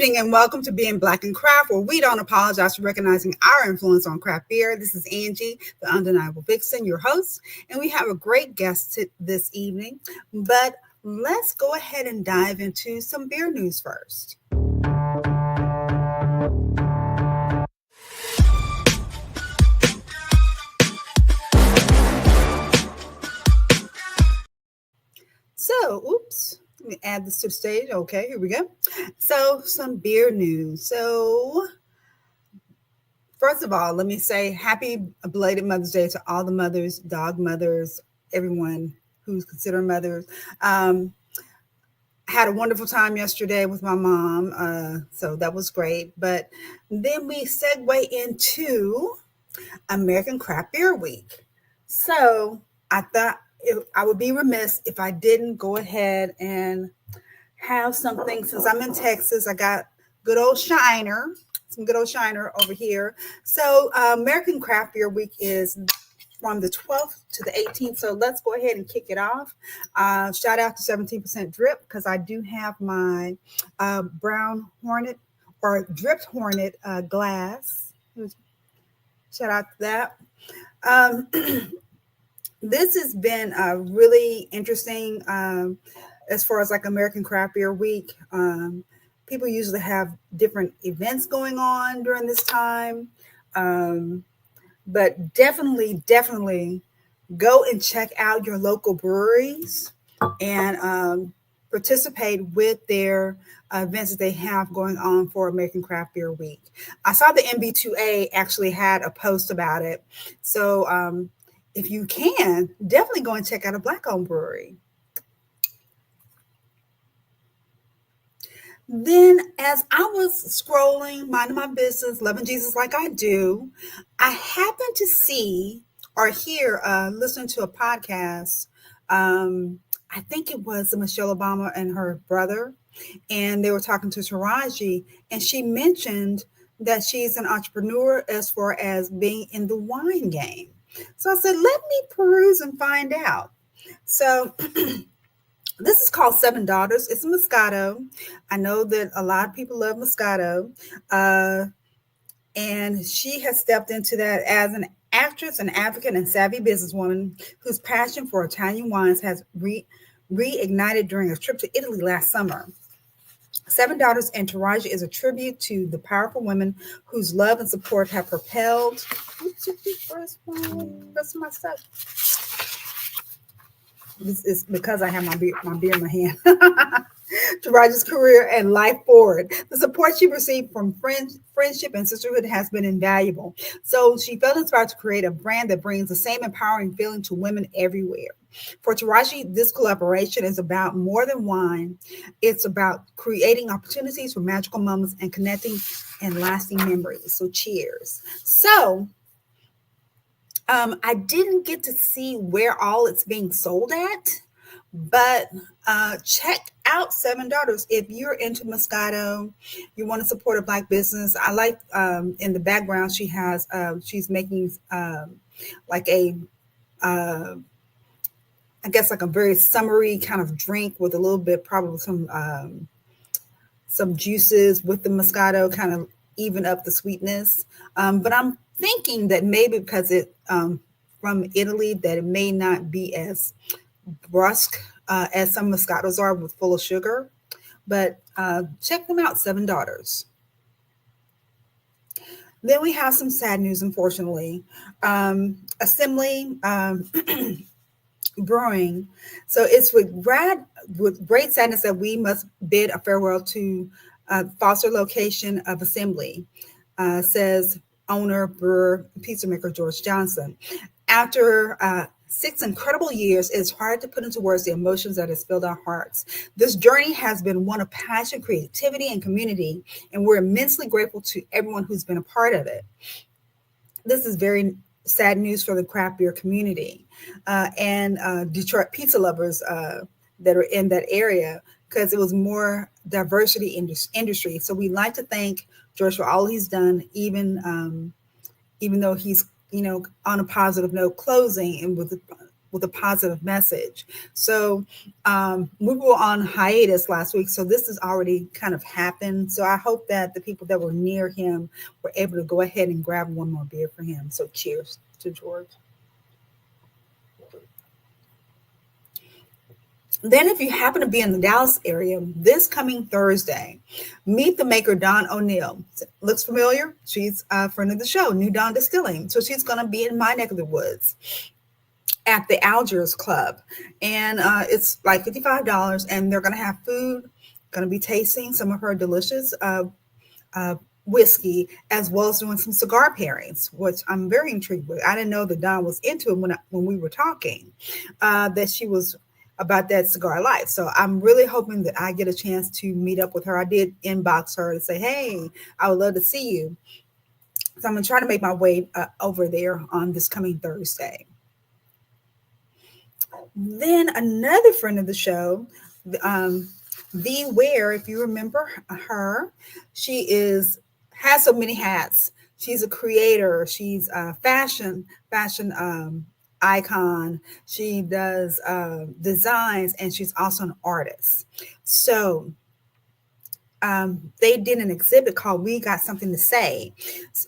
evening and welcome to Being Black and Craft, where we don't apologize for recognizing our influence on craft beer. This is Angie, the undeniable vixen, your host, and we have a great guest this evening. But let's go ahead and dive into some beer news first. Let me add this to the stage. Okay, here we go. So, some beer news. So, first of all, let me say happy belated Mother's Day to all the mothers, dog mothers, everyone who's considered mothers. I had a wonderful time yesterday with my mom, so that was great. But then we segue into American Craft Beer Week. So I thought I would be remiss if I didn't go ahead and have something. Since I'm in Texas, I got good old Shiner, some good old Shiner over here. So American Craft Beer Week is from the 12th to the 18th. So let's go ahead and kick it off. Shout out to 17% Drip because I do have my Brown Hornet or Dripped Hornet glass. Shout out to that. This has been really interesting as far as like American Craft Beer Week. People usually have different events going on during this time. But definitely go and check out your local breweries and participate with their events that they have going on for American Craft Beer Week. I saw the MB2A actually had a post about it. So if you can, definitely go and check out a Black-owned brewery. Then as I was scrolling, minding my business, loving Jesus like I do, I happened to see or hear, listening to a podcast. I think it was Michelle Obama and her brother, and they were talking to Taraji, and she mentioned that she's an entrepreneur as far as being in the wine game. So I said, let me peruse and find out. So this is called Seven Daughters. It's a Moscato. I know that a lot of people love Moscato. And she has stepped into that as an actress, an advocate, and savvy businesswoman whose passion for Italian wines has reignited during a trip to Italy last summer. Seven Daughters and Taraji is a tribute to the powerful women whose love and support have propelled. Where's my stuff? This is because I have my beer in my hand. Taraji's career and life forward. The support she received from friendship and sisterhood has been invaluable. So she felt inspired to create a brand that brings the same empowering feeling to women everywhere. For Taraji, this collaboration is about more than wine. It's about creating opportunities for magical moments and connecting and lasting memories. So cheers. So I didn't get to see where all it's being sold at, but check out Seven Daughters if you're into Moscato. You want to support a Black business. I like in the background she has she's making like a I guess like a very summery kind of drink with a little bit probably some juices with the Moscato, kind of even up the sweetness. But I'm thinking that maybe because it from Italy, that it may not be as brusque as some Moscatos are with full of sugar. But check them out, Seven Daughters. Then we have some sad news, unfortunately. Assembly Brewing. So it's with great sadness that we must bid a farewell to Foster location of Assembly, says owner, brewer, pizza maker George Johnson. After 6 incredible years, it's hard to put into words the emotions that has filled our hearts. This journey has been one of passion, creativity, and community, and we're immensely grateful to everyone who's been a part of it. This is very sad news for the craft beer community and Detroit pizza lovers that are in that area, because it was more diversity industry. So we'd like to thank George for all he's done, even though he's on a positive note closing and with with a positive message. So we were on hiatus last week, so this has already kind of happened. So I hope that the people that were near him were able to go ahead and grab one more beer for him. So cheers to George. Then, if you happen to be in the Dallas area this coming Thursday, meet the maker Dawn O'Neill. Looks familiar? She's a friend of the show, New Dawn Distilling. So she's going to be in my neck of the woods at the Algiers Club, and it's like $55, and they're going to have food. Going to be tasting some of her delicious uh, whiskey, as well as doing some cigar pairings, which I'm very intrigued with. I didn't know that Dawn was into it when we were talking, that she was about that cigar life. So I'm really hoping that I get a chance to meet up with her. I did inbox her and say, hey, I would love to see you. So I'm going to try to make my way over there on this coming Thursday. Then another friend of the show, the Ware, if you remember her, she has so many hats. She's a creator. She's a fashion icon. She does designs, and she's also an artist. So they did an exhibit called "We Got Something to Say,"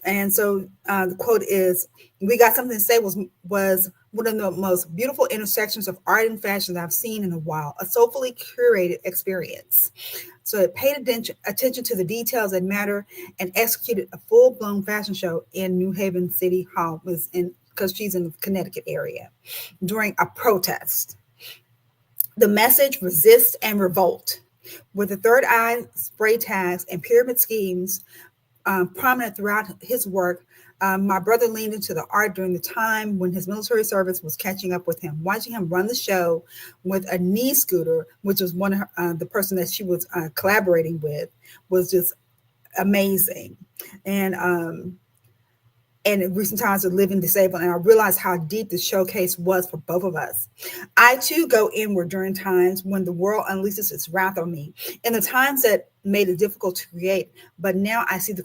and so the quote is, "We got something to say was one of the most beautiful intersections of art and fashion that I've seen in a while. A soulfully curated experience." So it paid attention to the details that matter and executed a full-blown fashion show in New Haven City Hall, because she's in the Connecticut area, during a protest. The message: resist and revolt. With the third eye spray tags and pyramid schemes prominent throughout his work, my brother leaned into the art during the time when his military service was catching up with him. Watching him run the show with a knee scooter, which was one of the person that she was collaborating with, was just amazing. And in recent times of living disabled, and I realized how deep the showcase was for both of us. I too go inward during times when the world unleashes its wrath on me, and the times that made it difficult to create. But now I see the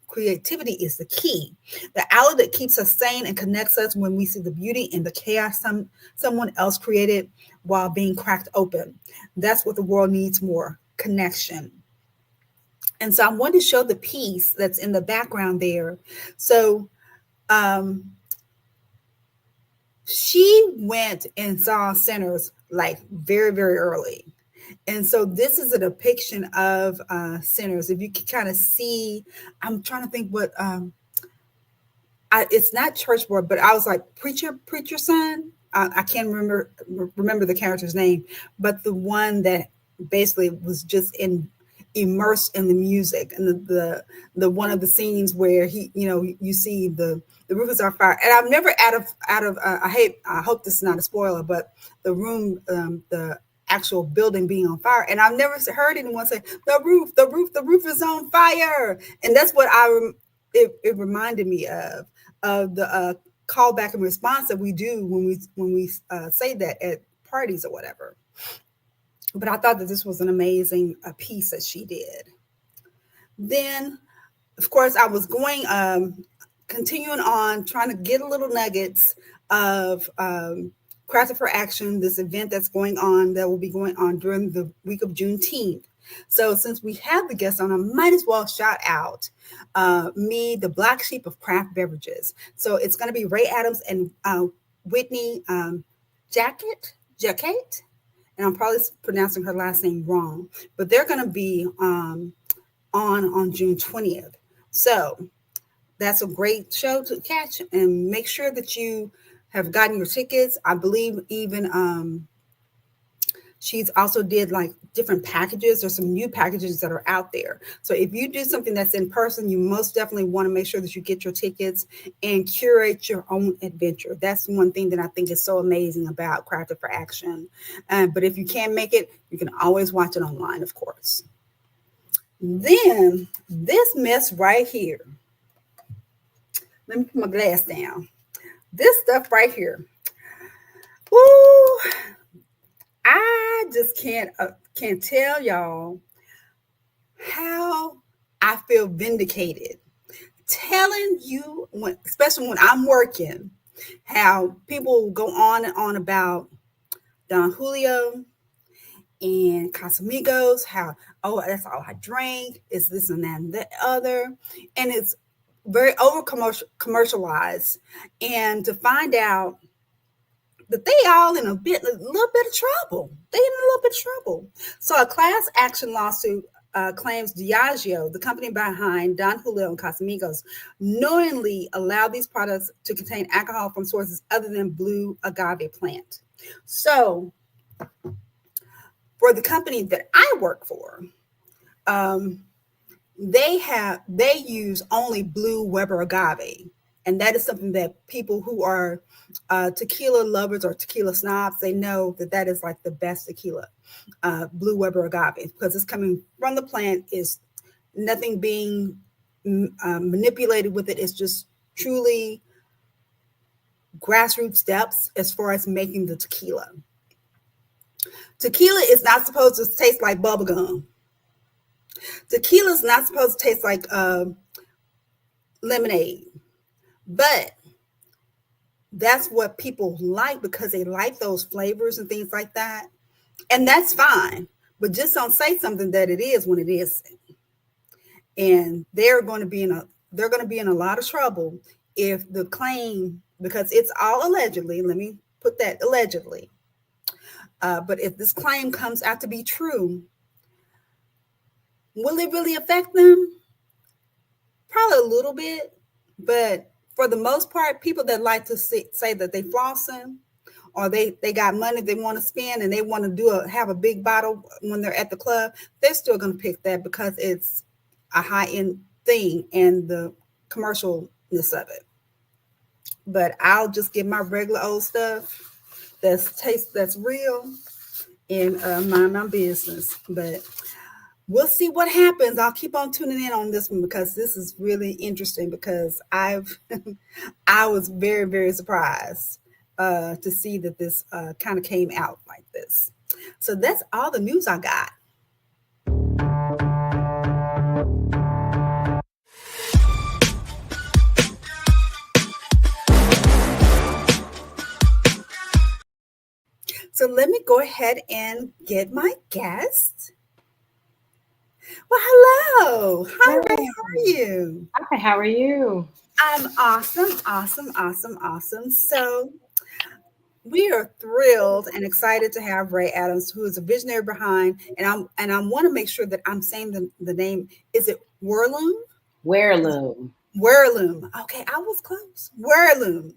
creativity is the key, the outlet that keeps us sane and connects us when we see the beauty in the chaos someone else created while being cracked open. That's what the world needs more: connection. And so I wanted to show the piece that's in the background there. So she went and saw Sinners like very, very early. And so this is a depiction of Sinners. If you can kind of see, I'm trying to think what, it's not church boy, but I was like, preacher son. I can't remember the character's name, but the one that basically was just immersed in the music, and the one of the scenes where you see the roof is on fire. And I've never I hope this is not a spoiler, but the room, the actual building being on fire, and I've never heard anyone say the roof is on fire. And that's what it reminded me of the callback and response that we do when we say that at parties or whatever. But I thought that this was an amazing piece that she did. Then, of course, I was continuing on, trying to get a little nuggets of Crafted for Action, this event that will be going on during the week of Juneteenth. So since we have the guests on, I might as well shout out Mead, the black sheep of craft beverages. So it's going to be Ray Adams and Whitney Jacket. And I'm probably pronouncing her last name wrong, but they're going to be on June 20th. So that's a great show to catch, and make sure that you have gotten your tickets. I believe even she's also did like different packages, or some new packages that are out there. So if you do something that's in person, you most definitely want to make sure that you get your tickets and curate your own adventure. That's one thing that I think is so amazing about Crafted for Action. But if you can't make it, you can always watch it online, of course. Then this mess right here. Let me put my glass down. This stuff right here. Woo! I just can't tell y'all how I feel vindicated telling you, especially when I'm working, how people go on and on about Don Julio and Casamigos, how, oh, that's all I drank, it's this and that and the other. And it's very over commercialized. And to find out that they all in a little bit of trouble. They in a little bit of trouble. So a class action lawsuit claims Diageo, the company behind Don Julio and Casamigos, knowingly allowed these products to contain alcohol from sources other than blue agave plant. So for the company that I work for, um, they use only blue Weber agave, and that is something that people who are tequila lovers or tequila snobs, they know that that is like the best tequila, blue Weber agave, because it's coming from the plant, is nothing being manipulated with it. It's just truly grassroots steps as far as making the tequila. Tequila is not supposed to taste like bubblegum. Tequila is not supposed to taste like lemonade, but that's what people like because they like those flavors and things like that. And that's fine, but just don't say something that it is when it isn't. And they're going to be in a lot of trouble if the claim, because it's all allegedly, let me put that allegedly. But if this claim comes out to be true, will it really affect them? Probably a little bit, but for the most part, people that like to say that they flossing or they got money they want to spend and they want to have a big bottle when they're at the club, they're still going to pick that because it's a high end thing and the commercialness of it. But I'll just get my regular old stuff that's real and mind my business. But we'll see what happens. I'll keep on tuning in on this one because this is really interesting because I was very, very surprised to see that this kind of came out like this. So that's all the news I got. So let me go ahead and get my guest. Well, hello. Hi, Ray. How are you? Hi, how are you? I'm awesome, awesome, awesome, awesome. So we are thrilled and excited to have Ray Adams, who is a visionary behind, and I want to make sure that I'm saying the name. Is it Whirloom? Weirloom. Whirloom. Okay, I was close. Whirloom.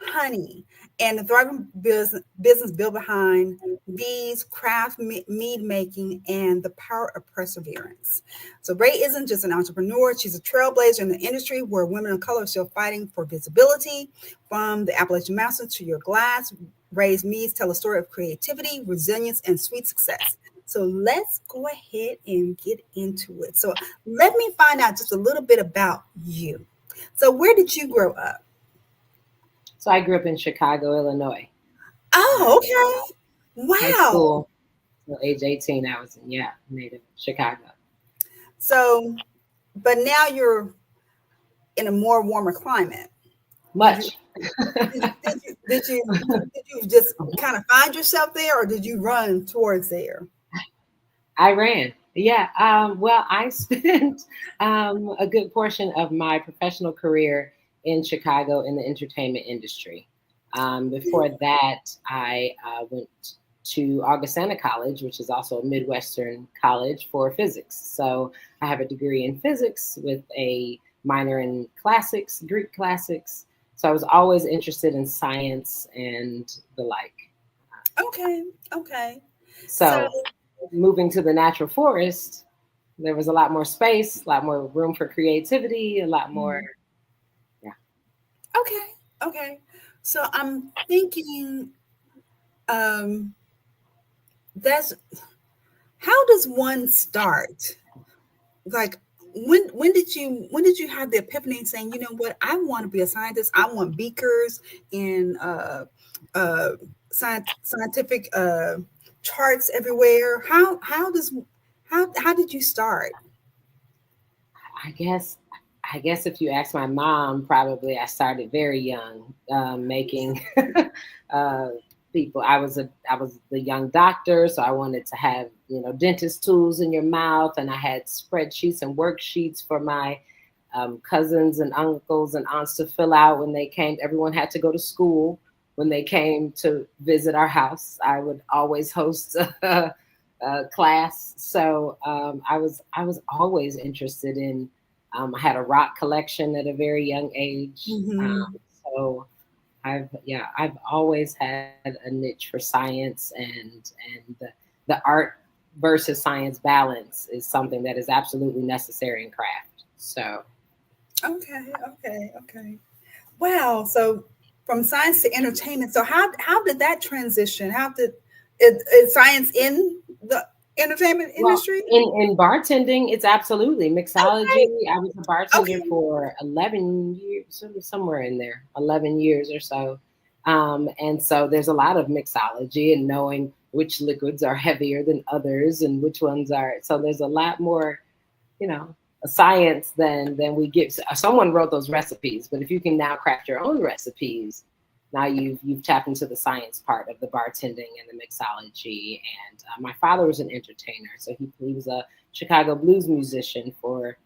Honey, and the thriving business built behind bees, craft mead making, and the power of perseverance. So Ray isn't just an entrepreneur; she's a trailblazer in the industry where women of color are still fighting for visibility. From the Appalachian Mountains to your glass, Ray's meads tell a story of creativity, resilience, and sweet success. So let's go ahead and get into it. So let me find out just a little bit about you. So where did you grow up? So I grew up in Chicago, Illinois. Oh, okay. High Wow. school, till age 18, I was in, yeah, native Chicago. So, but now you're in a more warmer climate. Did you Much. did you just kind of find yourself there, or did you run towards there? I ran. Yeah. Well, I spent a good portion of my professional career in Chicago in the entertainment industry. Before that, I went to Augustana College, which is also a Midwestern college for physics. So I have a degree in physics with a minor in classics, Greek classics. So I was always interested in science and the like. Okay, okay. So, So moving to the natural forest, there was a lot more space, a lot more room for creativity, a lot more, mm, yeah. okay, okay. So I'm thinking, um, that's how does one start? Like when did you have the epiphany saying, you know what, I want to be a scientist, I want beakers and uh scientific charts everywhere. How did you start? I guess I I guess if you ask my mom, probably I started very young, making uh, people. I was the young doctor, so I wanted to have dentist tools in your mouth, and I had spreadsheets and worksheets for my cousins and uncles and aunts to fill out when they came. Everyone had to go to school when they came to visit our house. I would always host a class, so I was always interested in. I had a rock collection at a very young age, Hmm. so I've always had a niche for science, and the art versus science balance is something that is absolutely necessary in craft. So Okay, okay, okay. Wow. So from science to entertainment. So how did that transition? How did is science in the entertainment well, industry? in bartending, it's absolutely mixology. Okay. I was a bartender Okay. for 11 years, sort of somewhere in there, 11 years or so. And so there's a lot of mixology and knowing which liquids are heavier than others and which ones are. So there's a lot more, you know, science than we give. Someone wrote those recipes, but if you can now craft your own recipes, now you've tapped into the science part of the bartending and the mixology. And my father was an entertainer, so he was a Chicago blues musician for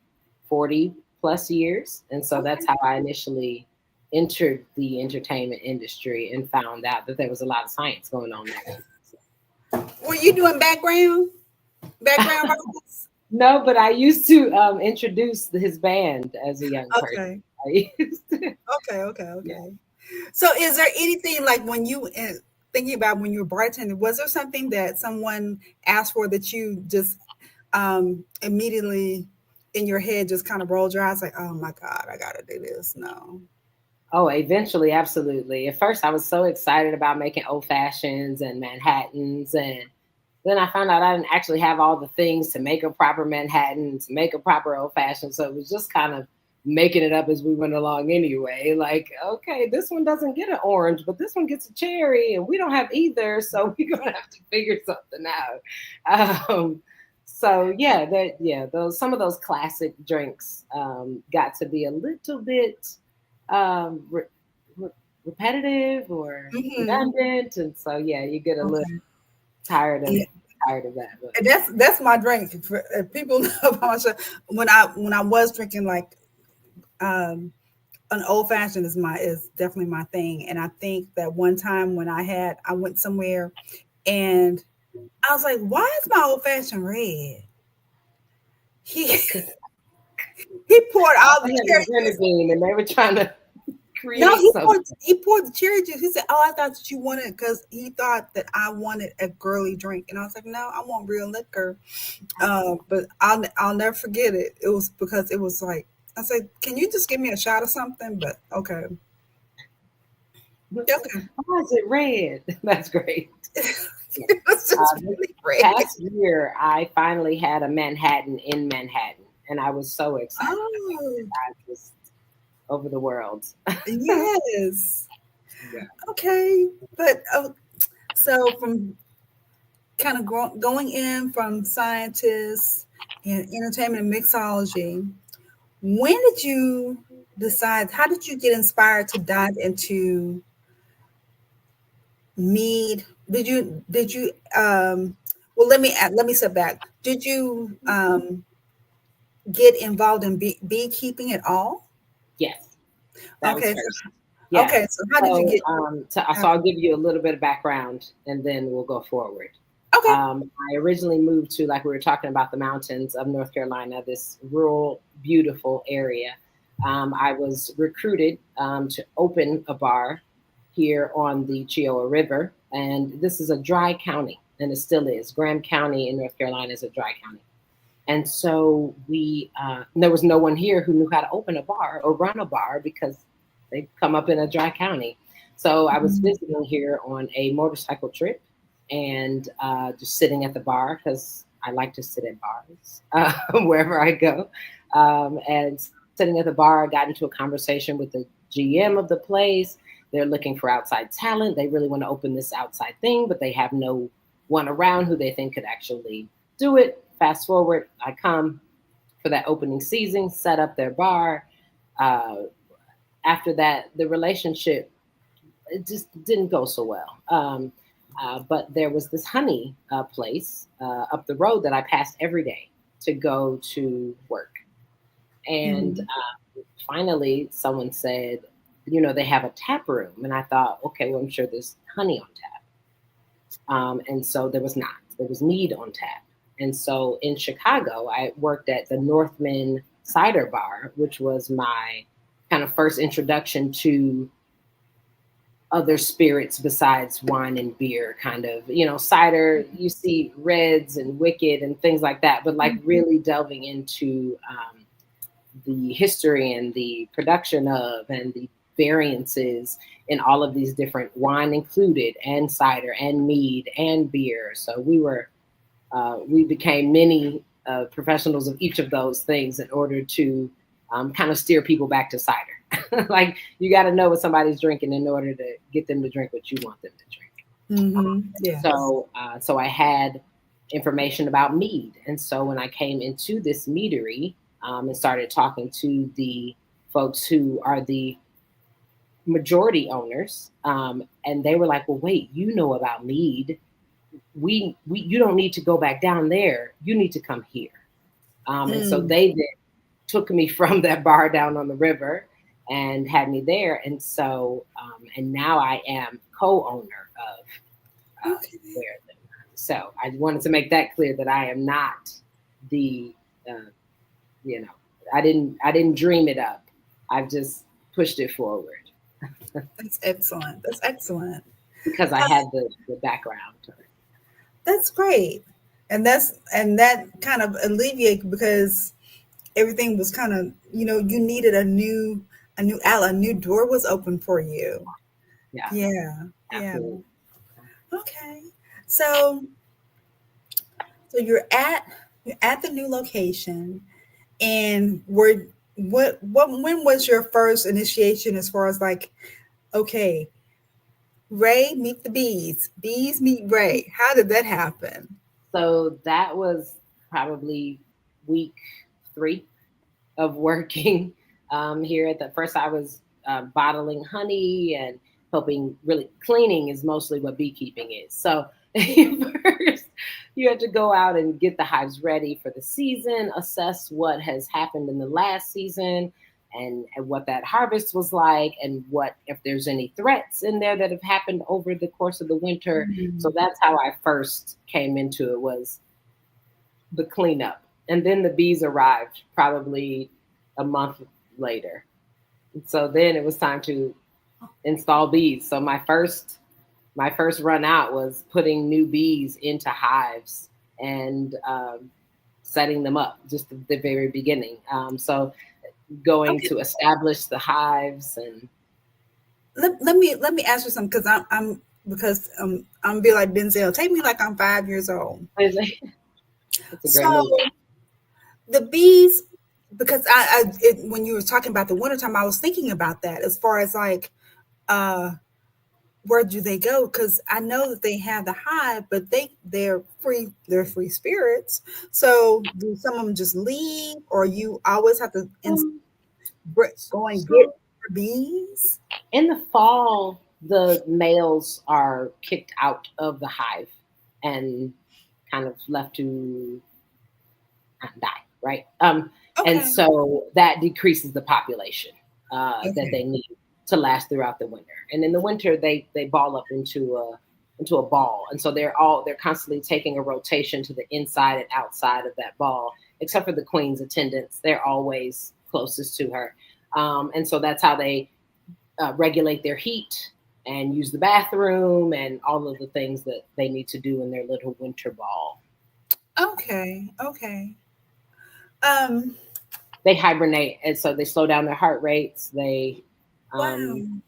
40 plus years, and so that's Okay. how I initially entered the entertainment industry and found out that there was a lot of science going on there too. Were you doing background vocals? No, but I used to introduce his band as a young person. Okay. I used to, Okay. Okay. yeah. Okay. So is there anything like when you thinking about when you were bartending, was there something that someone asked for that you just immediately in your head just kind of rolled your eyes like, oh my God, I gotta do this? No. Oh, eventually, absolutely. At first, I was so excited about making old fashions and Manhattans, and then I found out I didn't actually have all the things to make a proper Manhattan, to make a proper old fashioned. So it was just kind of making it up as we went along anyway. Like, okay, this one doesn't get an orange, but this one gets a cherry, and we don't have either. So we're gonna have to figure something out. So yeah, those some of those classic drinks got to be a little bit um, re- re- repetitive or Hmm. redundant, and so yeah, you get a little Okay. tired of Yeah. that. But And that's my drink. People know about myself. When I was drinking like um an old fashioned is definitely my thing. And I think that one time when I went somewhere and I was like, why is my old fashioned red? He he poured all I the had a cherry juice. grenadine, and they were trying to No, create something. he poured the cherry juice. He said, "Oh, I thought that you wanted," because he thought that I wanted a girly drink, and I was like, "No, I want real liquor." But I'll never forget it. It was because it was like I said, "Can you just give me a shot of something?" But okay, okay, Why is it red? That's great. Yeah. it was just This really great. past year, I finally had a Manhattan in Manhattan, and I was so excited about it. Oh, I was over the world. yes. Yeah. Okay, but so from kind of going in from scientists and entertainment and mixology, when did you decide? How did you get inspired to dive into mead? Did you well let me step back. Did you get involved in beekeeping at all? Yes, that was Okay, first. so Yeah. okay, so how did you So, get so I'll give you a little bit of background, and then we'll go forward. okay. I originally moved to, like we were talking about, the mountains of North Carolina, this rural, beautiful area. I was recruited to open a bar here on the Chioa River, and this is a dry county, and it still is. Graham County in North Carolina is a dry county. And so there was no one here who knew how to open a bar or run a bar because they come up in a dry county. So I was Mhm. visiting here on a motorcycle trip and just sitting at the bar because I like to sit at bars wherever I go. And sitting at the bar, I got into a conversation with the GM of the place. They're looking for outside talent. They really want to open this outside thing, but they have no one around who they think could actually do it. Fast forward, I come for that opening season, set up their bar. uh, after that, the relationship, it just didn't go so well. But there was this honey place up the road that I passed every day to go to work. And Mhm. finally, someone said, they have a tap room. And I thought, okay, well, I'm sure there's honey on tap. And so there was not. There was mead on tap. And so in Chicago, I worked at the Northman Cider Bar, which was my kind of first introduction to other spirits besides wine and beer. Kind of, cider, you see reds and wicked and things like that, but like Mhm. really delving into the history and the production of and the variances in all of these different wine included and cider and mead and beer. So we became many professionals of each of those things in order to kind of steer people back to cider. Like you got to know what somebody's drinking in order to get them to drink what you want them to drink. Yes. So I had information about mead, and so when I came into this meadery and started talking to the folks who are the majority owners, and they were like, "Well, wait, you know about mead? We you don't need to go back down there. You need to come here." And so Mm. they then took me from that bar down on the river and had me there, and so and now I am co-owner of Okay. where them. So I wanted to make that clear that I am not the, uh, you know, I didn't dream it up. I've just pushed it forward That's excellent. That's excellent. because I had the background to it. That's great. And that kind of alleviate because everything was kind of, you needed a new outlet, a new door was open for you. Yeah, Yeah. Yeah. absolutely. Okay. So so you're at the new location and when was your first initiation as far as like, okay, Ray meet the bees, bees meet Ray. How did that happen? So that was probably week 3 of working here. At the first, I was bottling honey and helping. Really, cleaning is mostly what beekeeping is. So first, you have to go out and get the hives ready for the season, assess what has happened in the last season. And what that harvest was like, and what if there's any threats in there that have happened over the course of the winter. So Mm. that's how I first came into it, was the cleanup. And then the bees arrived probably a month later. So then it was time to install bees. So my first run out was putting new bees into hives and setting them up just at the very beginning. So going Okay, to establish the hives and let me ask you something because I'm gonna be like Denzel. Take me like I'm 5 years old. it's a great movie. So the bees, because when you were talking about the wintertime, I was thinking about that as far as like, uh, where do they go? Because I know that they have the hive, but they're free spirits. So do some of them just leave, or you always have to Um, go and get so bees? in the fall, the males are kicked out of the hive and kind of left to die, right? And Okay. so that decreases the population that Okay. they need to last throughout the winter. And in the winter, they ball up into a ball, and so they're constantly taking a rotation to the inside and outside of that ball, except for the queen's attendants. They're always closest to her, and so that's how they regulate their heat and use the bathroom and all of the things that they need to do in their little winter ball. Okay. Okay. Um. They hibernate, and so they slow down their heart rates. They um, Wow.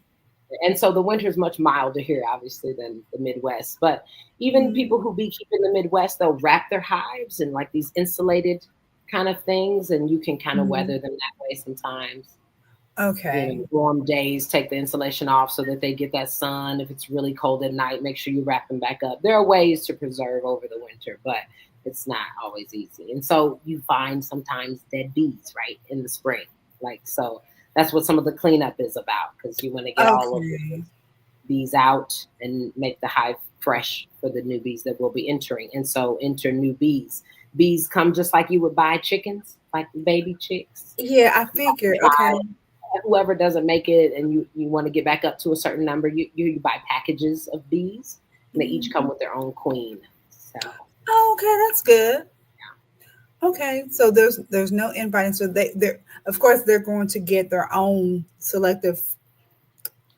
and so the winter is much milder here, obviously, than the Midwest. But even Mhm. people who beekeep in the Midwest, they'll wrap their hives in like these insulated kind of things, and you can kind of Mhm. weather them that way sometimes. Okay. Warm days, take the insulation off so that they get that sun. If it's really cold at night, make sure you wrap them back up. There are ways to preserve over the winter, but it's not always easy. And so you find sometimes dead bees, right, in the spring. Like, so that's what some of the cleanup is about, because you want to get all of Okay. the bees out and make the hive fresh for the new bees that will be entering. And so enter new bees. Bees come just like you would buy chickens, like baby chicks. Yeah, I figured. Okay. Whoever doesn't make it and you want to get back up to a certain number, you buy packages of bees, and they each come Mhm. with their own queen. So Oh, okay, that's good. Okay, so there's no inviting. So they're of course they're going to get their own selective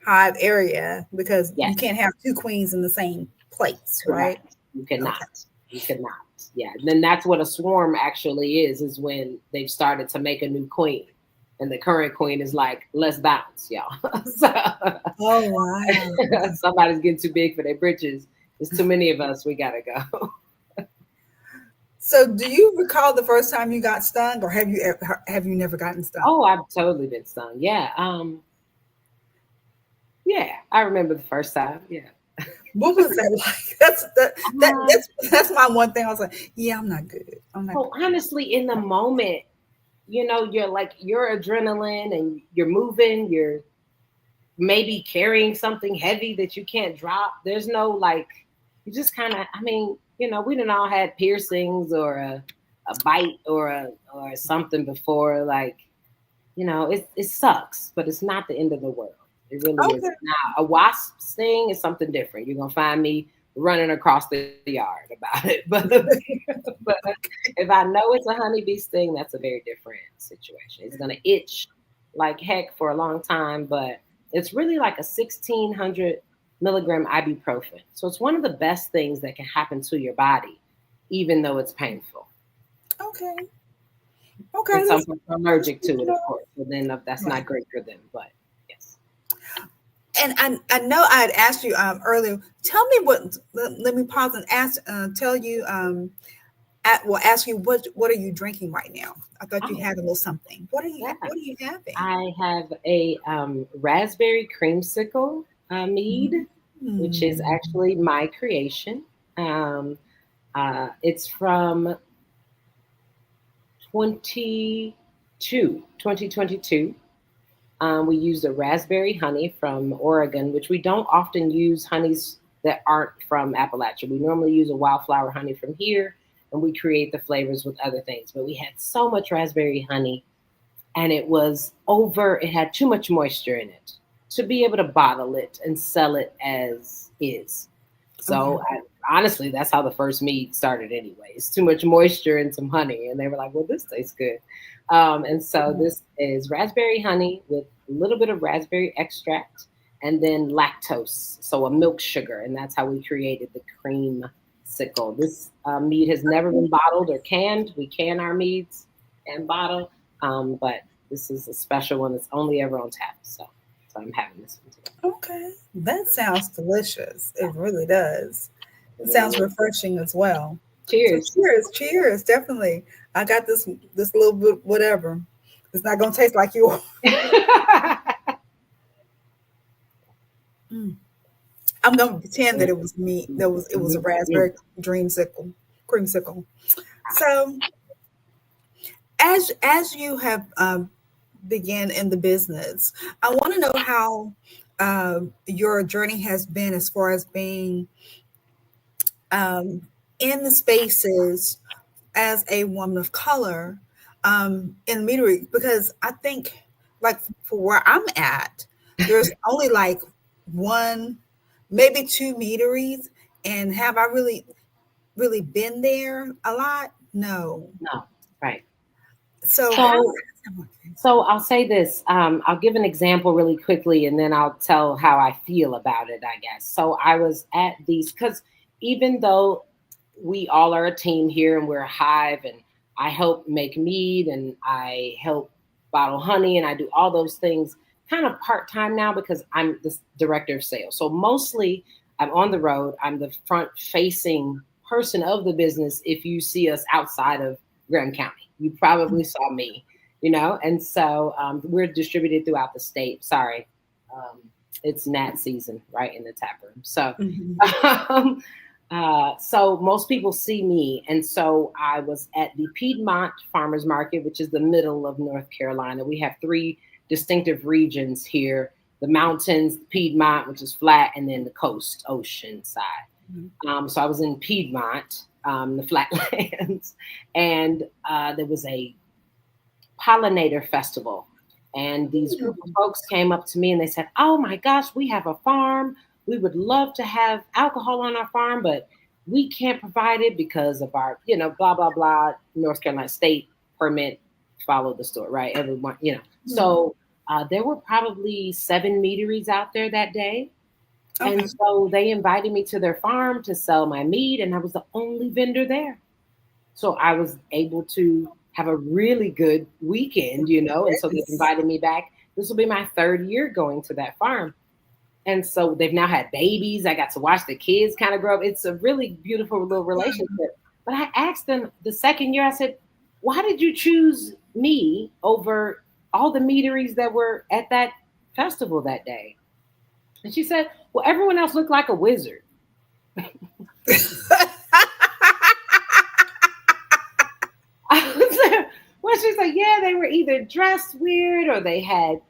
hive area because you yes, can't have two queens in the same place, right? correct. You Okay. cannot. You cannot. Yeah. And then that's what a swarm actually is when they've started to make a new queen. And the current queen is like, let's bounce, y'all. So Oh wow. somebody's getting too big for their britches. There's too many of us. We gotta go. So, do you recall the first time you got stung, or have you never gotten stung? Oh, I've totally been stung. Yeah. Yeah. I remember the first time. Yeah. What was that like? Uh, That's my one thing. I was like, yeah, I'm not good. I'm not so good. honestly, in the moment, you're like your adrenaline and you're moving, you're maybe carrying something heavy that you can't drop. There's no like, you just kind of, I mean, we done all had piercings or a bite or something before. Like, it sucks, but it's not the end of the world. It really is. Okay. Now, a wasp sting is something different. You're gonna find me running across the yard about it. But if I know it's a honeybee sting, that's a very different situation. It's gonna itch like heck for a long time, but it's really like a 1,600 milligram ibuprofen. So it's one of the best things that can happen to your body, even though it's painful. Okay. Okay. And some That's, people are that's allergic good to to it, of know. course. So then that's Right. not great for them. But yes. And I know I had asked you earlier. Tell me what. Let me pause and ask. Tell you. Well, ask you what are you drinking right now? I thought you Oh, had a little something. What are you yeah. What are you having? I have a raspberry creamsicle mead, which is Mm. actually my creation. Um, it's from 2022. We use a raspberry honey from Oregon, which we don't often use honeys that aren't from Appalachia. We normally use a wildflower honey from here, and we create the flavors with other things. But we had so much raspberry honey, and it had too much moisture in it to be able to bottle it and sell it as is. Okay. Honestly, that's how the first mead started, anyways. Too much moisture and some honey, and they were like, "Well, this tastes good." And so this is raspberry honey with a little bit of raspberry extract, and then lactose, so a milk sugar, and that's how we created the cream sickle. This mead has never been bottled or canned. We can our meads and bottle, but this is a special one that's only ever on tap. So I'm having this one today. Okay. That sounds delicious. It really does. It It really sounds is. refreshing as well. So Cheers. cheers, definitely. I got this little bit whatever. It's not gonna taste like yours. Mm. I'm gonna pretend that it was me. It was a raspberry creamsicle. So as you have began in the business, I want to know how your journey has been as far as being in the spaces as a woman of color in the meadery, because I think like for where I'm at, there's only like one, maybe two meaderies, and have I really been there a lot? No. No, right. So how? So, so I'll say this. I'll give an example really quickly, and then I'll tell how I feel about it. I guess. So I was at these because even though we all are a team here and we're a hive, and I help make mead and I help bottle honey and I do all those things kind of part time now because I'm the director of sales. So mostly I'm on the road. I'm the front facing person of the business. If you see us outside of Graham County, you probably saw me, and so we're distributed throughout the state. Sorry. Um, it's gnat season right in the tap room. So, Mhm. um, so most people see me. And so I was at the Piedmont Farmers Market, which is the middle of North Carolina. We have three distinctive regions here: the mountains, Piedmont, which is flat, and then the coast, ocean side. So I was in Piedmont, the flatlands, and there was a pollinator festival. And these group of folks came up to me and they said, "Oh my gosh, we have a farm. We would love to have alcohol on our farm, but we can't provide it because of our, blah, blah, blah, North Carolina state permit, follow the store, right? Everyone. So there were probably 7 meaderies out there that day. Okay. And so they invited me to their farm to sell my mead, and I was the only vendor there. So I was able to have a really good weekend, and so they Yes. invited me back. This will be my 3rd year going to that farm. And so they've now had babies. I got to watch the kids kind of grow up. It's a really beautiful little relationship. But I asked them the 2nd year, I said, "Why did you choose me over all the meaderies that were at that festival that day?" And she said, "Well, everyone else looked like a wizard." Well, she's like, "Yeah, they were either dressed weird or they had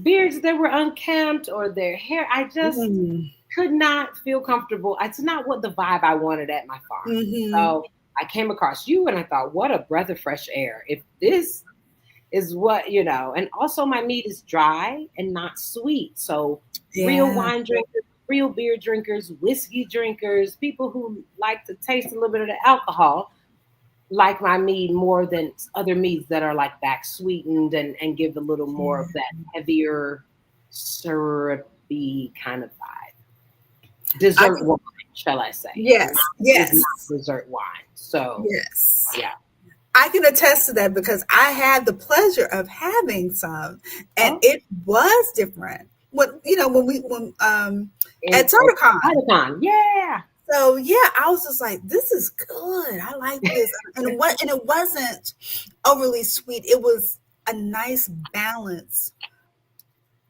beards that were unkempt or their hair. I just Mm. could not feel comfortable. It's not what the vibe I wanted at my farm." Mm-hmm. So I came across you and I thought, what a breath of fresh air. If this is and also my meat is dry and not sweet. So real Yeah. wine drinkers, real beer drinkers, whiskey drinkers, people who like to taste a little bit of the alcohol like my mead more than other meads that are like back sweetened and give a little more of that heavier syrupy kind of vibe. I Dessert can, wine, shall I say. yes. Is not Yes. dessert wine. So Yes. yeah. I can attest to that because I had the pleasure of having some, and Oh, it was different. When in at SummerCon. Otakon. Yeah. So yeah, I was just like, this is good. I like this. And it wasn't overly sweet. It was a nice balance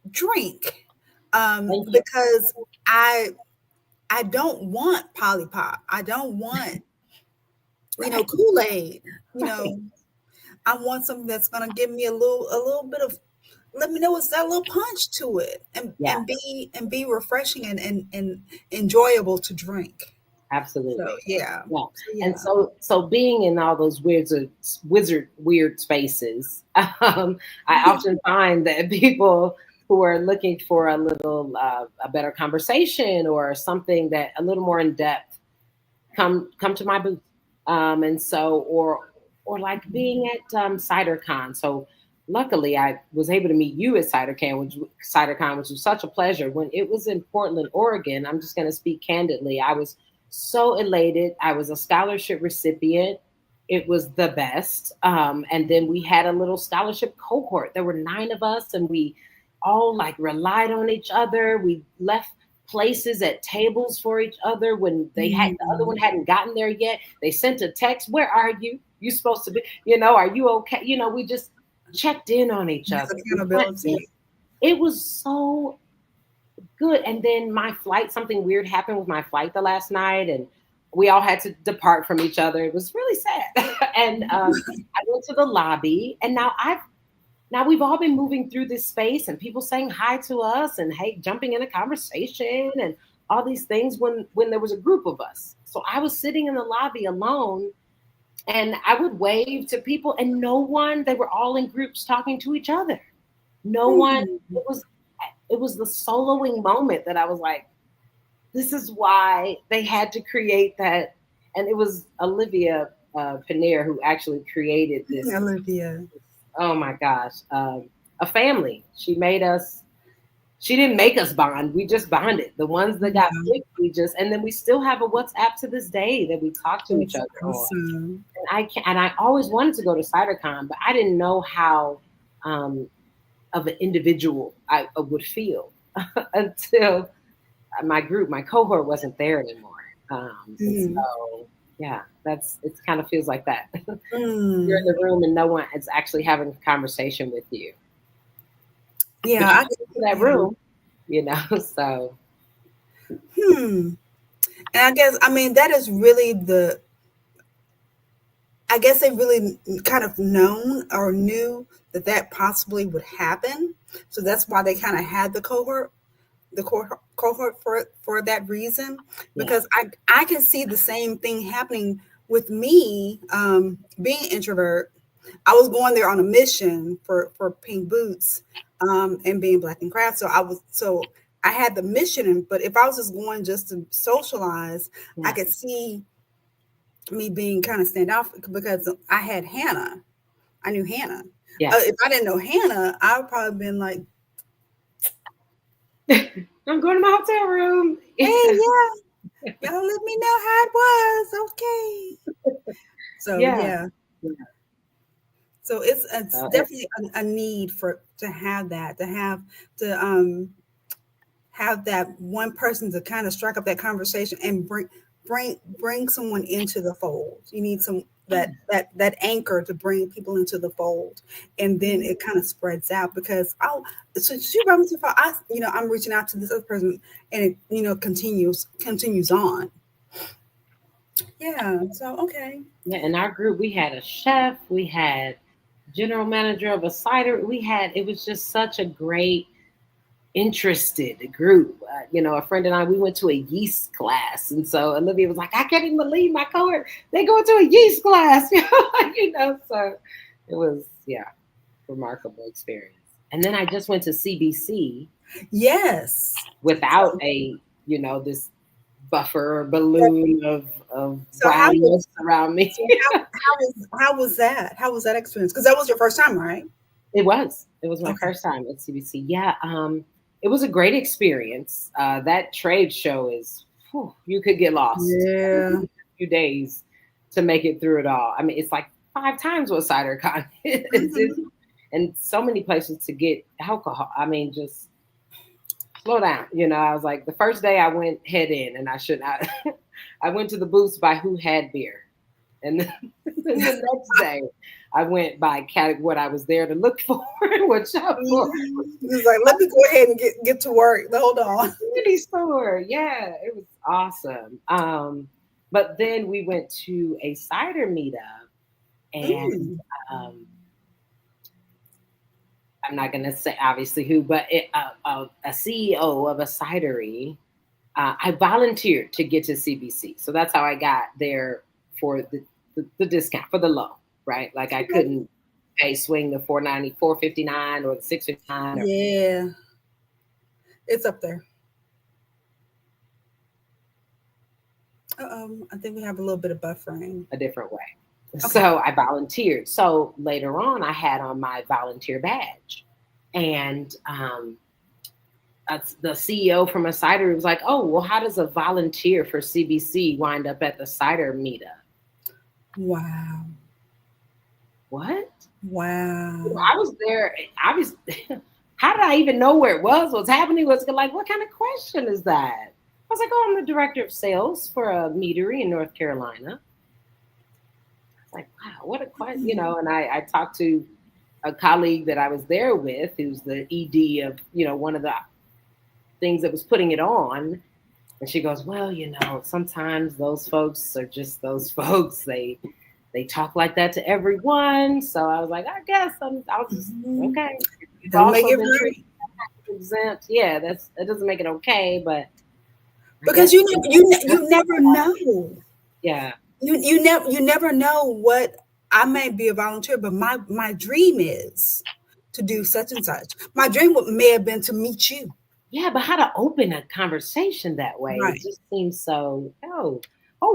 drink. Thank you. Because I don't want Polly Pop. I don't want, Right. Kool-Aid. You Right. know, I want something that's gonna give me a little bit of, let me know it's got a little punch to it, and Yeah, and be refreshing and enjoyable to drink. So absolutely. yeah. Yeah. So And yeah. so being in all those wizard weird spaces, I often find that people who are looking for a little a better conversation or something that a little more in depth come to my booth. And so or like being at CiderCon. So luckily I was able to meet you at CiderCon, which was such a pleasure. When it was in Portland, Oregon, I'm just going to speak candidly. I was so elated. I was a scholarship recipient. It was the best. And then we had a little scholarship cohort. There were 9 of us, and we all like relied on each other. We left places at tables for each other when the other Mm. one hadn't gotten there yet. They sent a text, "Where are you? You supposed to be, are you okay?" We just checked in on each Yes, other. accountability. It was so good. And then my flight, something weird happened with my flight the last night, and we all had to depart from each other. It was really sad. And I went to the lobby, and now we've all been moving through this space and people saying hi to us and hey, jumping in a conversation and all these things when there was a group of us. So I was sitting in the lobby alone and I would wave to people and no one, they were all in groups talking to each other. No one, Hmm. it was the soloing moment that I was like, this is why they had to create that. And it was Olivia Paneer who actually created this. Olivia. Oh my gosh, a family. She didn't make us bond. We just bonded. The ones that got Yeah, sick, and then we still have a WhatsApp to this day that we talk to each that's other on. awesome. And I always wanted to go to CiderCon, but I didn't know how um, of an individual I would feel until my cohort wasn't there anymore. And Mm. so, yeah, it kind of feels like that. You're in Mm. the room and no one is actually having a conversation with you, Yeah, but you I get can, into that yeah. room. So Hmm. And I guess, I mean, that is really I guess they really kind of known or knew that that possibly would happen. So that's why they kind of had the cohort for that reason, Yeah. because I can see the same thing happening with me, being introvert. I was going there on a mission for Pink Boots, and being black and craft. So I had the mission, but if I was just going just to socialize, I Yeah. could see me being kind of standoff because I had Hannah. I knew Hannah. Yeah. If I didn't know Hannah, I would probably been like, I'm going to my hotel room. "Hey, yeah, y'all let me know how it was, okay?" So Yeah. yeah, Yeah. so it's So definitely a need for to have that, to have that one person to kind of strike up that conversation and bring someone into the fold. You need some that anchor to bring people into the fold, and then it kind of spreads out because so she brought me to I'm reaching out to this other person, and it continues on. Yeah. So okay. yeah, in our group, we had a chef, we had general manager of a cider. It was just such a great, interested group. A friend and I, we went to a yeast class. And so Olivia was like, I can't even believe my cohort, they go to a yeast class. So it was, yeah, remarkable experience. And then I just went to CBC Yes. without So this buffer or balloon of so how brownness was around me. so how was that? How was that experience? Because that was your first time, right? It was. It was my Okay. first time at CBC. Yeah, it was a great experience. That trade show is, whew, you could get lost. Yeah. A few days to make it through it all. I mean, it's like 5 times what CiderCon is, Hmm. and so many places to get alcohol. I mean, just slow down. I was like, the first day I went head in, and I should not. I went to the booths by who had beer, and then, then the next day I went by what I was there to look for, what shop for. It's like, let me go ahead and get to work. Hold on. Candy store. Yeah, it was awesome. But then we went to a cider meetup, and Mm. um, I'm not going to say obviously who, but a CEO of a cidery. I volunteered to get to CBC, so that's how I got there for the discount for the low, right? Like I Okay. couldn't pay swing the 459 or the 659 or Yeah, it's up there. I think we have a little bit of buffering. a different way. Okay. So I volunteered. So later on, I had on my volunteer badge, and the CEO from a cider was like, "Oh, well, how does a volunteer for CBC wind up at the cider meetup?" Wow. What? Wow. I was there. I was. How did I even know where it was? What's happening? What's like? What kind of question is that? I was like, "Oh, I'm the director of sales for a meadery in North Carolina." I was like, "Wow, what a question!" And I talked to a colleague that I was there with, who's the ED of one of the things that was putting it on, and she goes, "Well, sometimes those folks are just those folks. They talk like that to everyone." So I was like, "I guess I'll just Mhm. okay." You've Don't make also it been treated right, exempt. Yeah, that doesn't make it okay, but I because guess you never know. yeah, You never know what. I may be a volunteer, but my dream is to do such and such. My dream may have been to meet you. yeah. But how to open a conversation that way? It Right. just seems so. Oh,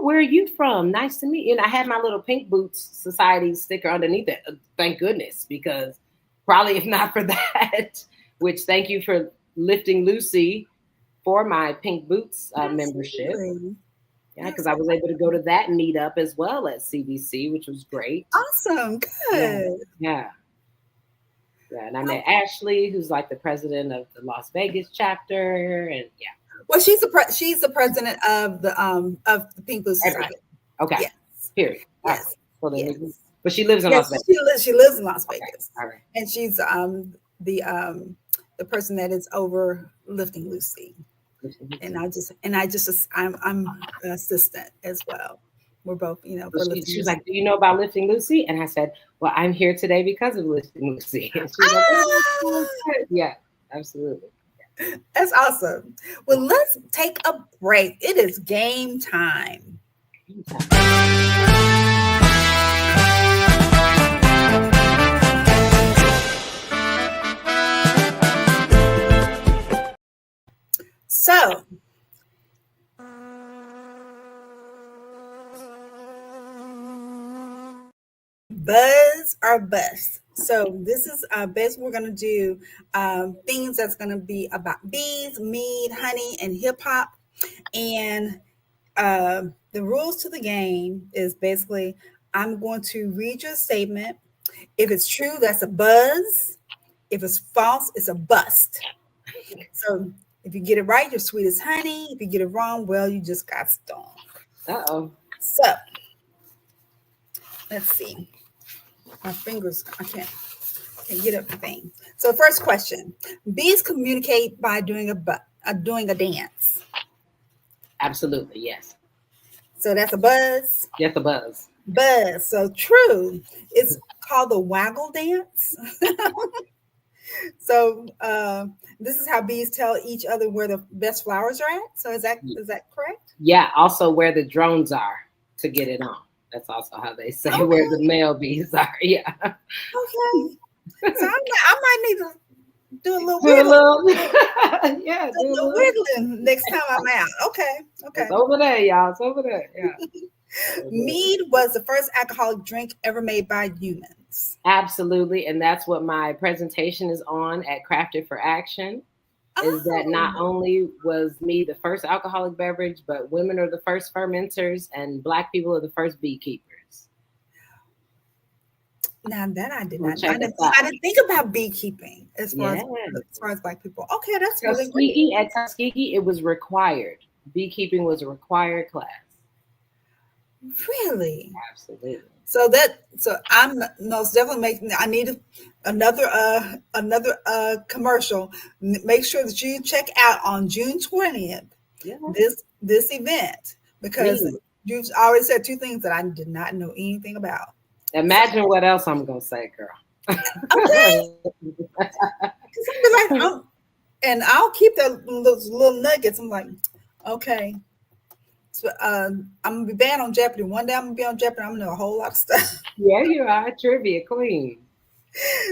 where are you from? Nice to meet you. And I had my little Pink Boots Society sticker underneath it. Thank goodness, because probably if not for that, which thank you for lifting Lucy for my Pink Boots membership. Absolutely. Yeah, because I was Absolutely. able to go to that meetup as well at CBC, which was great. Awesome. Yeah, Good. yeah, yeah. And I Oh, met Ashley, who's like the president of the Las Vegas chapter, and yeah, well, she's the president of the Pink Blue everybody. Society. Okay, Yes. period. All right. Yes. So then Yes. but she lives in Las Yes. Vegas. She lives in Las Okay, Vegas, all right. and she's the person that is over lifting Lucy, and I just I'm assistant as well. We're both, So for she was listeners. like, "Do you know about Lifting Lucy?" And I said, "Well, I'm here today because of Lifting Lucy." And she was like, "Oh, Ah, that's good." Yeah, absolutely. that's awesome. Well, let's take a break. It is game time. Anytime. So, buzz or bust. So this is basically we're gonna do things that's gonna be about bees, mead, honey, and hip hop. And the rules to the game is basically I'm going to read you a statement. If it's true, that's a buzz. If it's false, it's a bust. So if you get it right, you're sweet as honey. If you get it wrong, well, you just got stoned. Uh-oh. So let's see. My fingers, I can't get up the thing. So first question: bees communicate by doing a dance. Absolutely, yes. So that's a buzz. Yes, a buzz. Buzz. So true. It's called the waggle dance. So this is how bees tell each other where the best flowers are at. So is that correct? Yeah, also where the drones are to get it on. That's also how they say where the Okay. male bees are. Yeah. Okay. So I might need to do a little Do a wiggling, little, yeah, a do a little little. wiggling next time I'm out. Okay. It's Okay. over there, y'all. It's over there. Yeah. Mead was the first alcoholic drink ever made by humans. Absolutely. And that's what my presentation is on at Crafted for Action. Is that not Oh, only was me the first alcoholic beverage, but women are the first fermenters and Black people are the first beekeepers. now that I did Come not know. check us out. I didn't think about beekeeping Yeah. as far as Black people. Okay, that's really great. Tuskegee, at Tuskegee, it was required. Beekeeping was a required class. Really? Absolutely. So I'm most definitely making. I need another commercial. Make sure that you check out on June 20th Yeah. this event because Me. you've already said two things that I did not know anything about. So Imagine what else I'm gonna say, girl. okay, because I'm be like, and I'll keep those little nuggets. I'm like, okay. So I'm gonna be banned on Jeopardy. One day I'm gonna be on Jeopardy. I'm gonna know a whole lot of stuff. Yeah, you are trivia queen.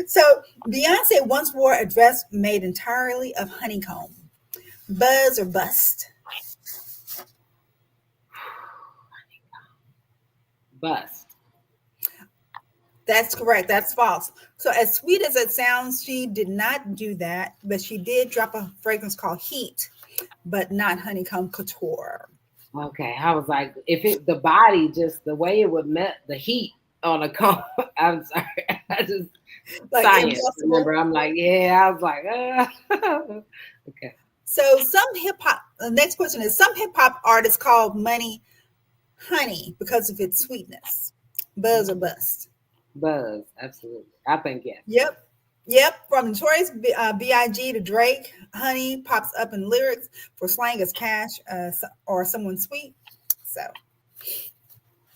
So Beyonce once wore a dress made entirely of honeycomb. Buzz or bust? Bust. That's correct. That's false. So as sweet as it sounds, she did not do that, but she did drop a fragrance called Heat, but not honeycomb couture. Okay, I was like, if it the body just the way it would met the heat on a comb. I'm sorry, I just Like science. impossible. Remember, I'm like, yeah. I was like, okay, So some hip hop. The next question is: some hip hop artists call money honey because of its sweetness. Buzz or bust? buzz. Absolutely, I think yes. Yep. Yep. From Notorious B.I.G. to Drake, honey pops up in lyrics for slang as cash or someone sweet. So,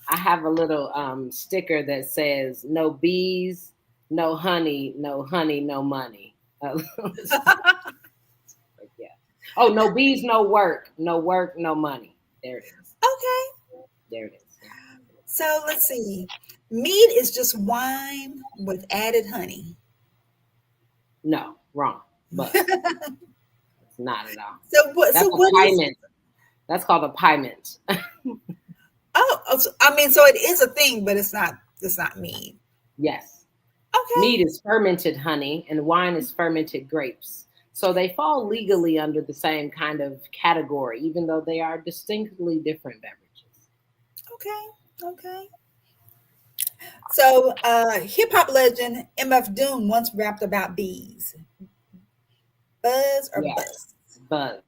I have a little sticker that says no bees, no honey, no honey, no money. Yeah. Oh, no bees, no work, no money. There it is. okay. There it is. Yeah. So, let's see. Mead is just wine with added honey. No, wrong. But it's not at all. So, what? That's So, a what is? piment. That's called a piment. I mean, so it is a thing, but it's not. It's not mead. Yes. Okay. Mead is fermented honey and wine is fermented grapes. So they fall legally under the same kind of category, even though they are distinctly different beverages. Okay. Okay. So, hip hop legend MF Doom once rapped about bees. Buzz or Yes. bust? Buzz.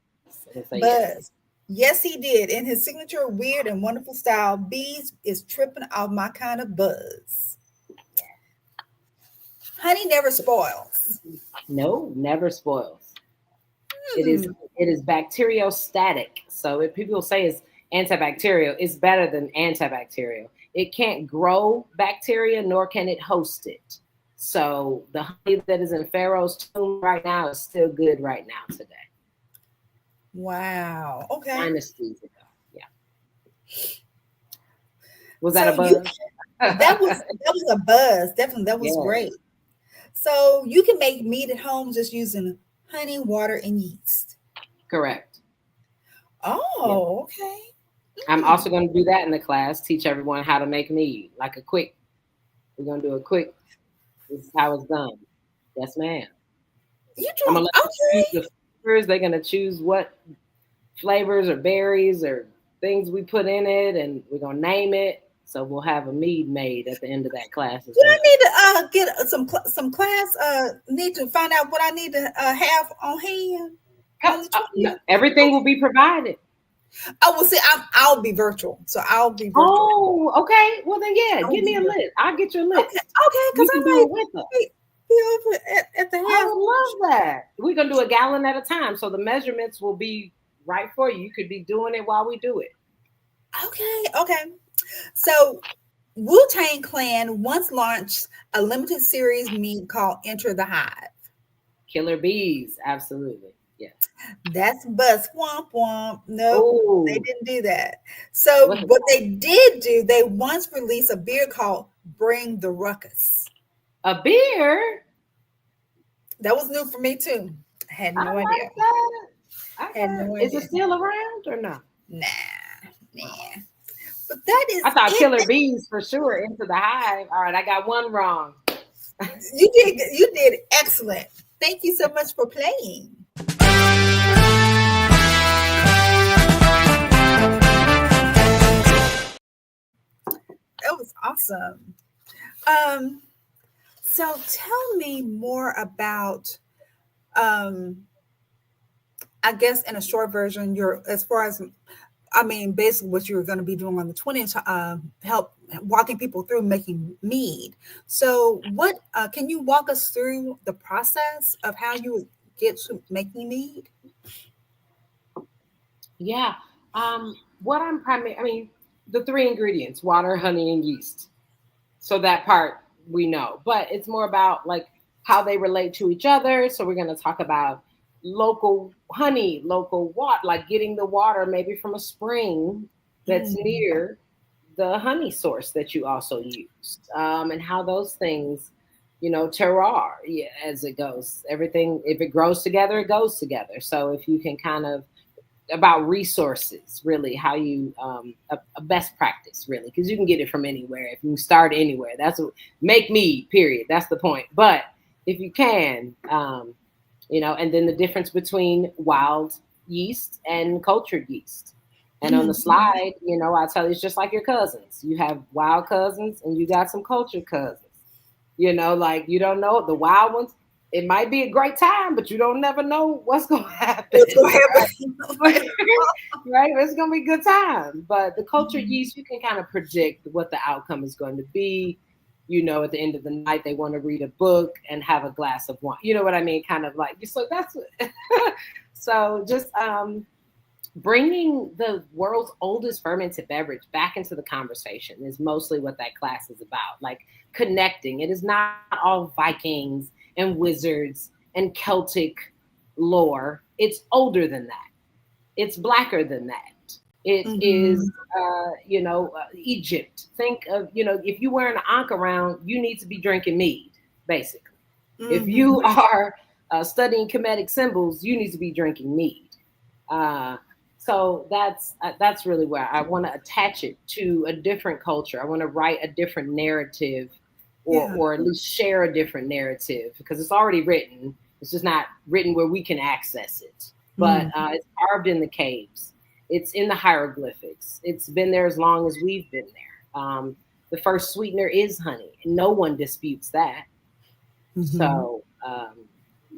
It'll say yes. Buzz. Yes, he did. In his signature weird and wonderful style, bees is tripping off my kind of buzz. Honey never spoils. No, never spoils. It Hmm. is bacteriostatic. So people say antibacterial. It's better than antibacterial. It can't grow bacteria, nor can it host it. So the honey that is in Pharaoh's tomb right now is still good right now today. Wow. Okay. Dynasties ago. Yeah. Was that a So you buzz? that was a buzz. Definitely, that was great. Yes, So you can make mead at home just using honey, water, and yeast. correct. Yeah. Oh, okay. I'm Mm. also going to do that in the class, teach everyone how to make mead. Like a quick, we're going to do a quick, this is how it's done. Yes, ma'am. You I'm doing going to let them choose okay? the flavors. They're going to choose what flavors or berries or things we put in it, and we're going to name it. So we'll have a mead made at the end of that class as Did I well. need to get some class? Need to find out what I need to have on hand on the No, 20th. everything will Okay. be provided. Oh, well, see, I'll be virtual, so I'll be virtual. Oh, okay. Well, then, yeah, I'll give be me a virtual. list. I'll get your Okay, list. okay, because You I can do might it with us. be over at the I half. would love that. We're gonna do a gallon at a time, so the measurements will be right for you. You could be doing it while we do it. Okay, okay. So Wu Tang Clan once launched a limited series meet called Enter the Hive. Killer bees, absolutely. Yes. That's buzz womp womp. Nope, they Oh, didn't do that. So what's it what called? they did do, they once released a beer called Bring the Ruckus. A beer. That was new for me too. I had I no idea. like that. Had Okay. no Is it idea. still around or no? Nah, nah. But that I is thought it. killer bees for sure into the hive. All right, I got one wrong. You did excellent. Thank you so much for playing. That was awesome. Um, so tell me more about I guess in a short version, you're as far as I mean, basically what you're going to be doing on the 20th to help walking people through making mead. So, what can you walk us through the process of how you would get to making mead? Yeah. What I'm primary, I mean, the three ingredients: water, honey, and yeast. So that part we know, but it's more about like how they relate to each other. So we're going to talk about local honey, local water, like getting the water maybe from a spring that's Mm, near the honey source that you also use, and how those things, terroir, yeah, as it goes. Everything, if it grows together, it goes together. So if you can kind of about resources, really, how you a best practice, really, because you can get it from anywhere. If you start anywhere, that's what make me. Period. That's the point. But if you can, and then the difference between wild yeast and cultured yeast. And on the mhm, slide, I tell you, it's just like your cousins. You have wild cousins and you got some cultured cousins. Like you don't know the wild ones. It might be a great time, but you don't never know what's going to happen. what's going to Right? happen? Right? It's going to be a good time. But the cultured Mhm, yeast, you can kind of predict what the outcome is going to be. At the end of the night, they want to read a book and have a glass of wine. You know what I mean? Kind of like, so that's so just bringing the world's oldest fermented beverage back into the conversation is mostly what that class is about. Like connecting. It is not all Vikings and wizards and Celtic lore. It's older than that. It's blacker than that. It is, mhm, Egypt. Think of, if you wear an ankh around, you need to be drinking mead, basically. If mhm. you are studying Kemetic symbols, you need to be drinking mead. Uh, so that's really where I want to attach it to a different culture. I want to write a different narrative, or Yeah. or at least share a different narrative because it's already written. It's just not written where we can access it. But Mm, it's carved in the caves. It's in the hieroglyphics. It's been there as long as we've been there. The first sweetener is honey, and no one disputes that. mhm. So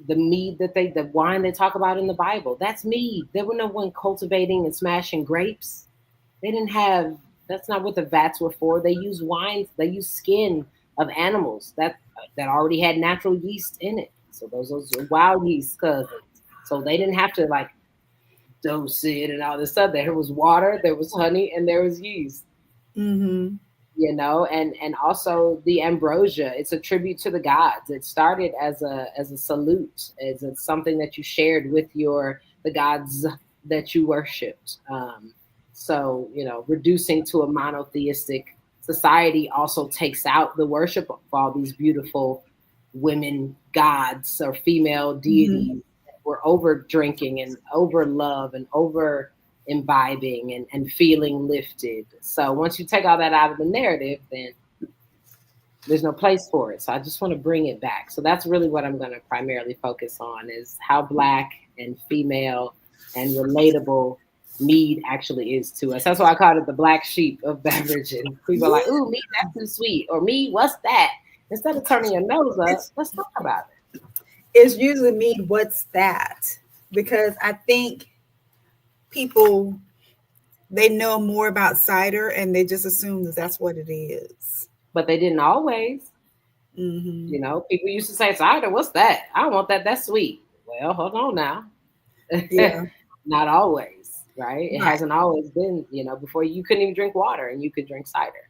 the mead the wine they talk about in the Bible, that's mead. There were no one cultivating and smashing grapes. They didn't have. That's not what the vats were for. They used wines. They used skin of animals that already had natural yeast in it. So those are wild yeast cousins. So they didn't have to like dosed and all this stuff. There was water, there was honey, and there was yeast. Mm-hmm. And also the ambrosia. It's a tribute to the gods. It started as a salute, as a, something that you shared with your the gods that you worshipped. So reducing to a monotheistic society also takes out the worship of all these beautiful women gods or female Mm-hmm. deities that were over drinking and over love and over imbibing and feeling lifted. So once you take all that out of the narrative, then there's no place for it. So I just want to bring it back. So that's really what I'm going to primarily focus on is how black and female and relatable mead actually is to us. That's why I called it the black sheep of beverages. People are like, Yeah. "Ooh, mead, that's too sweet," or "Mead, what's that?" Instead of turning your nose up, It's let's talk about it's usually me. What's that? Because I think people they know more about cider and they just assume that that's what it is. it. But they didn't always. Mm-hmm. People used to say cider. What's that? I don't want that. That's sweet. Well, hold on now. Yeah. Not always, right? It Right. hasn't always been, before you couldn't even drink water and you could drink cider.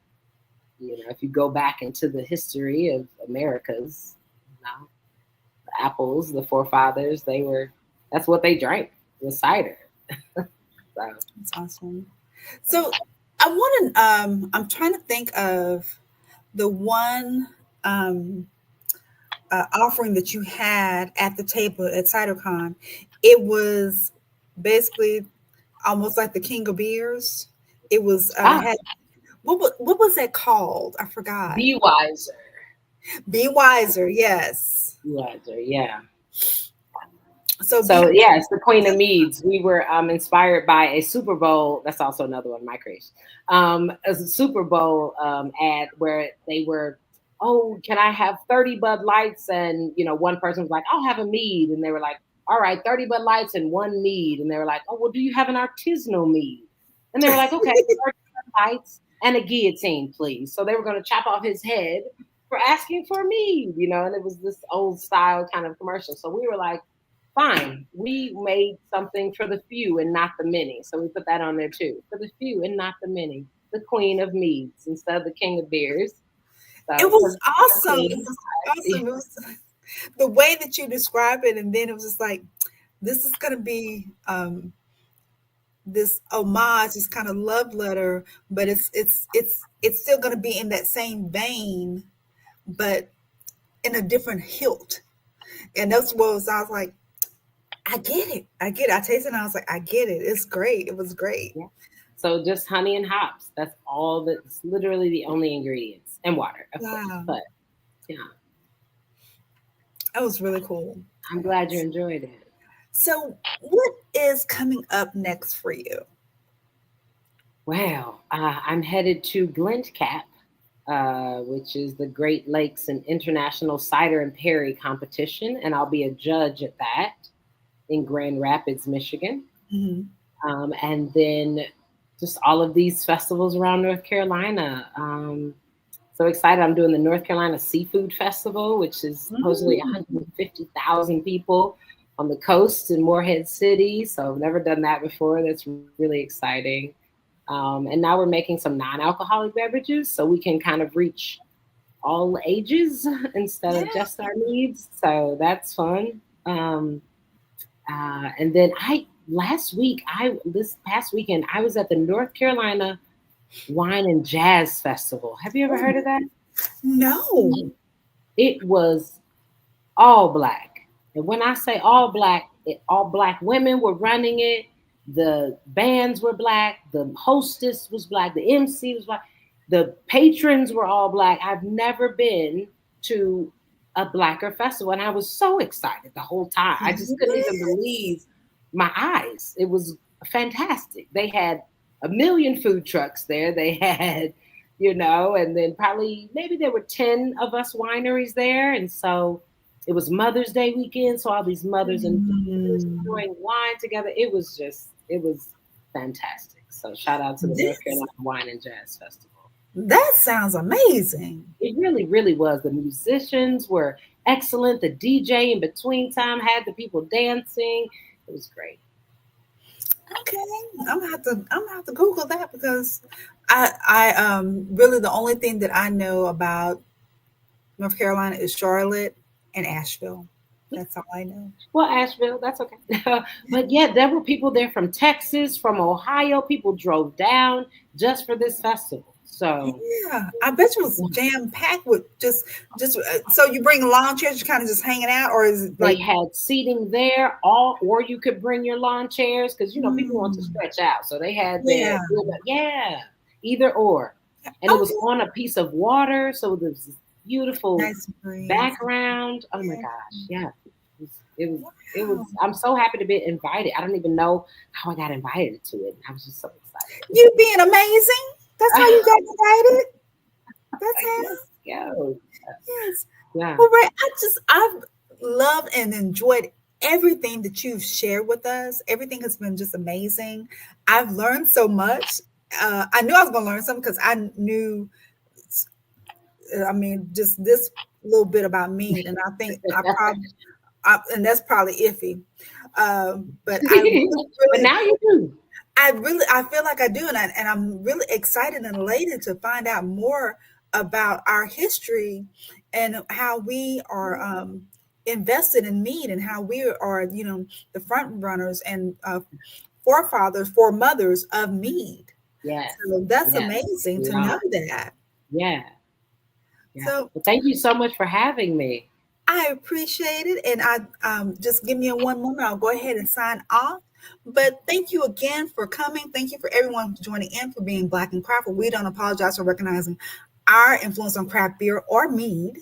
If you go back into the history of Americas, the apples, the forefathers, that's what they drank was cider. So, That's awesome. So I want to. I'm trying to think of the one um, offering that you had at the table at CiderCon. It was basically almost like the King of Beers. It was ah, had what was that called? I forgot. be wiser. Be wiser. Yes. Be wiser, yeah. So be So yeah, it's the Queen of Meads. We were inspired by a Super Bowl. That's also another one of my creation. As a Super Bowl ad where they were, oh, can I have 30 Bud Lights? And one person was like, I'll have a mead, and they were like, all right, 30 Bud Lights and one mead, and they were like, oh, well, do you have an artisanal mead? And they were like, okay, 30 Bud Lights and a guillotine, please. So they were going to chop off his head for asking for a mead, and it was this old style kind of commercial. So we were like, fine, we made something for the few and not the many. So we put that on there too. For the few and not the many. The queen of meads instead of the king of beers. it So was because the awesome. It queen. was awesome. It was the way that you describe it, and then it was just like this is going to be this homage, this kind of love letter, but it's still going to be in that same vein, but in a different hilt. And that's what was, I was like, I get it. I get it. I tasted it and I was like, I get it. It's great. It was great. Yeah. So just honey and hops. That's all that's literally the only ingredients. And water, of course. Wow. But yeah, That was really cool. I'm glad you enjoyed it. So, what is coming up next for you? Well, I'm headed to Glent Cap, which is the Great Lakes and International Cider and Perry competition, and I'll be a judge at that in Grand Rapids, Michigan. Hmm. And then just all of these festivals around North Carolina. So excited. I'm doing the North Carolina Seafood Festival, which is supposedly Mm. 150,000 people on the coast in Morehead City. So I've never done that before. That's really exciting. And now we're making some non-alcoholic beverages so we can kind of reach all ages instead Yeah. of just our needs. So that's fun. And then this past weekend, I was at the North Carolina Wine and Jazz Festival. Have you ever heard of that? No. It was all black. And when I say all black, all black women were running it. The bands were black. The hostess was black. The MC was black. The patrons were all black. I've never been to a blacker festival, and I was so excited the whole time. I just couldn't even Yes. believe my eyes. It was fantastic. They had a million food trucks there. They had, and then probably maybe there were 10 of us wineries there. And so it was Mother's Day weekend. So all these mothers and daughters Mm. enjoying wine together. It was fantastic. So shout out to the North This Carolina Wine and Jazz Festival. that sounds amazing. It really, really was. The musicians were excellent. The DJ in between time had the people dancing. It was great. Okay, I'm gonna have to Google that because I really the only thing that I know about North Carolina is Charlotte and Asheville. That's all I know. Well, Asheville, that's okay. But yeah, there were people there from Texas, from Ohio. People drove down just for this festival. So Yeah, I bet you it was jam packed with just. So you bring lawn chairs, you kind of just hanging out, or is it they like? had seating there, all or you could bring your lawn chairs because people want to Mm, stretch out. So they had their yeah. yeah, either or, and it was Okay. on a piece of water, so there was this beautiful Nice breeze. background. Oh my Yeah. gosh, yeah, it was. It was. Wow. I'm so happy to be invited. I don't even know how I got invited to it. I was just so excited. You being amazing. That's how you got invited. That's Like, how. let's go. Yes. Yeah. Well, Ray, I've loved and enjoyed everything that you've shared with us. Everything has been just amazing. I've learned so much. I knew I was going to learn something because I knew, I mean, just this little bit about meat, and I think I probably, and that's probably iffy. But I really, But really now you do. I feel like I do, and I'm really excited and elated to find out more about our history and how we are invested in meat and how we are, the front runners and forefathers, foremothers of meat. Yes. So that's Yes. amazing We to know are. that. Yeah. Yeah. So Well, thank you so much for having me. I appreciate it, and I just give me a one moment. I'll go ahead and sign off. But thank you again for coming. Thank you for everyone joining in for being Black and Craft. We don't apologize for recognizing our influence on craft beer or mead.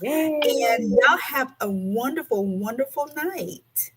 Yay. And y'all have a wonderful, wonderful night.